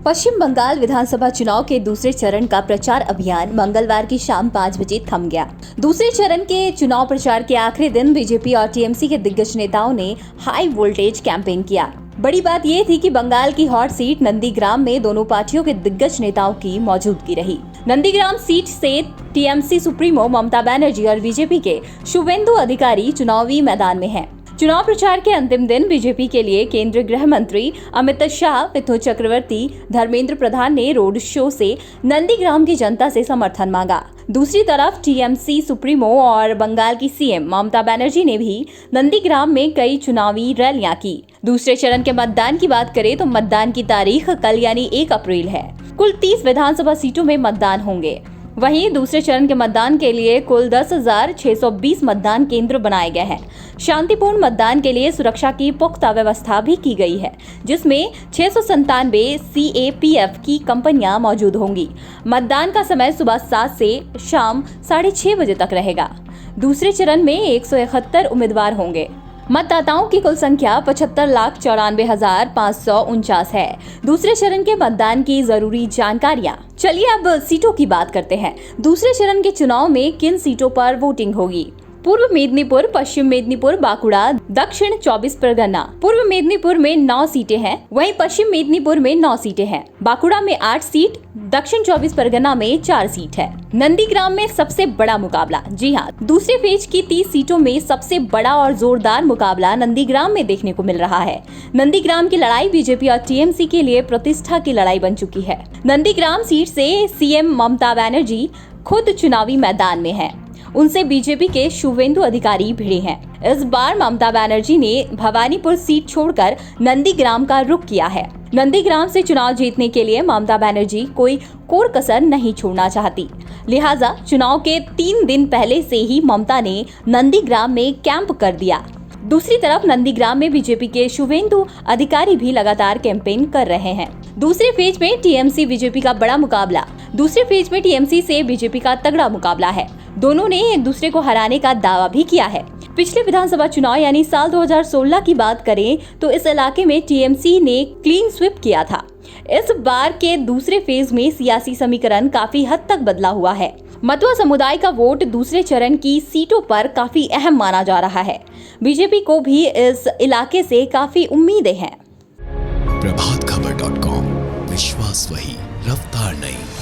पश्चिम बंगाल विधानसभा चुनाव के दूसरे चरण का प्रचार अभियान मंगलवार की शाम 5 बजे थम गया। दूसरे चरण के चुनाव प्रचार के आखिरी दिन बीजेपी और टीएमसी के दिग्गज नेताओं ने हाई वोल्टेज कैंपेन किया। बड़ी बात यह थी कि बंगाल की हॉट सीट नंदीग्राम में दोनों पार्टियों के दिग्गज नेताओं की मौजूदगी रही। नंदीग्राम सीट से टीएमसी सुप्रीमो ममता बनर्जी और बीजेपी के शुवेंदु अधिकारी चुनावी मैदान में हैं। चुनाव प्रचार के अंतिम दिन बीजेपी के लिए केंद्रीय गृह मंत्री अमित शाह, मिथुन चक्रवर्ती, धर्मेंद्र प्रधान ने रोड शो से नंदीग्राम की जनता से समर्थन मांगा। दूसरी तरफ टीएमसी सुप्रीमो और बंगाल की सीएम ममता बनर्जी ने भी नंदीग्राम में कई चुनावी रैलियां की। दूसरे चरण के मतदान की बात करें तो मतदान की तारीख कल यानी 1 अप्रैल है। कुल 30 विधानसभा सीटों में मतदान होंगे। वहीं दूसरे चरण के मतदान के लिए कुल 10,620 मतदान केंद्र बनाए गए हैं। शांतिपूर्ण मतदान के लिए सुरक्षा की पुख्ता व्यवस्था भी की गई है, जिसमें 697 CAPF की कंपनियां मौजूद होंगी। मतदान का समय सुबह 7 से शाम 6:30 बजे तक रहेगा। दूसरे चरण में 171 उम्मीदवार होंगे। मतदाताओं की कुल संख्या 75,94,549 है। दूसरे चरण के मतदान की जरूरी जानकारियां। चलिए अब सीटों की बात करते हैं। दूसरे चरण के चुनाव में किन सीटों पर वोटिंग होगी? पूर्व मेदिनीपुर, पश्चिम मेदिनीपुर, बांकुड़ा, दक्षिण 24 परगना। पूर्व मेदिनीपुर में 9 सीटें हैं, वहीं पश्चिम मेदिनीपुर में 9 सीटें हैं। बांकुड़ा में 8 सीट, दक्षिण 24 परगना में 4 सीट है। नंदीग्राम में सबसे बड़ा मुकाबला, जी हाँ, दूसरे फेज की 30 सीटों में सबसे बड़ा और जोरदार मुकाबला नंदीग्राम में देखने को मिल रहा है। नंदीग्राम की लड़ाई बीजेपी और टीएमसी के लिए प्रतिष्ठा की लड़ाई बन चुकी है। नंदीग्राम सीट से सीएम ममता बनर्जी खुद चुनावी मैदान में है। उनसे बीजेपी के शुवेंदु अधिकारी भिड़े हैं। इस बार ममता बनर्जी ने भवानीपुर सीट छोड़कर नंदीग्राम का रुख किया है। नंदीग्राम से चुनाव जीतने के लिए ममता बनर्जी कोई कोर कसर नहीं छोड़ना चाहती। लिहाजा चुनाव के 3 दिन पहले से ही ममता ने नंदीग्राम में कैंप कर दिया। दूसरी तरफ नंदीग्राम में बीजेपी के शुवेंदु अधिकारी भी लगातार कैंपेन कर रहे हैं। दूसरे फेज में टीएमसी बीजेपी का बड़ा मुकाबला। दूसरे फेज में टीएमसी से बीजेपी का तगड़ा मुकाबला है। दोनों ने एक दूसरे को हराने का दावा भी किया है। पिछले विधानसभा चुनाव यानी साल 2016 की बात करें तो इस इलाके में टीएमसी ने क्लीन स्वीप किया था। इस बार के दूसरे फेज में सियासी समीकरण काफी हद तक बदला हुआ है। मतुआ समुदाय का वोट दूसरे चरण की सीटों पर काफी अहम माना जा रहा है। बीजेपी को भी इस इलाके से काफी उम्मीदें हैं। प्रभातखबर.com, विश्वास वही, रफ्तार नहीं।